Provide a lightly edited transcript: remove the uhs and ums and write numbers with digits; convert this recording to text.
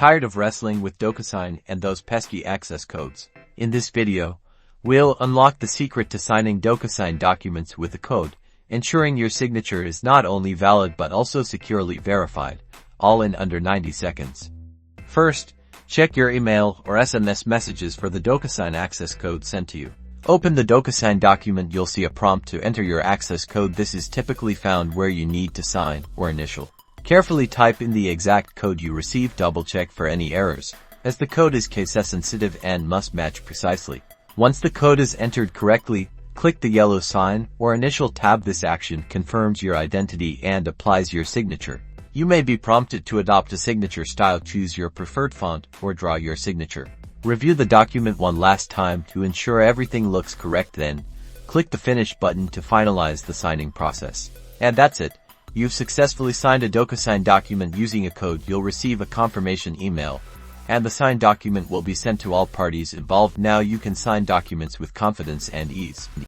Tired of wrestling with DocuSign and those pesky access codes? In this video, we'll unlock the secret to signing DocuSign documents with a code, ensuring your signature is not only valid but also securely verified, all in under 90 seconds. First, check your email or SMS messages for the DocuSign access code sent to you. Open the DocuSign document. You'll see a prompt to enter your access code. This is typically found where you need to sign or initial. Carefully type in the exact code you received. Double-check for any errors, as the code is case-sensitive and must match precisely. Once the code is entered correctly, click the yellow Sign or Initial tab. This action confirms your identity and applies your signature. You may be prompted to adopt a signature style. Choose your preferred font or draw your signature. Review the document one last time to ensure everything looks correct, then click the Finish button to finalize the signing process. And that's it. You've successfully signed a DocuSign document using a code. You'll receive a confirmation email, and the signed document will be sent to all parties involved. Now you can sign documents with confidence and ease.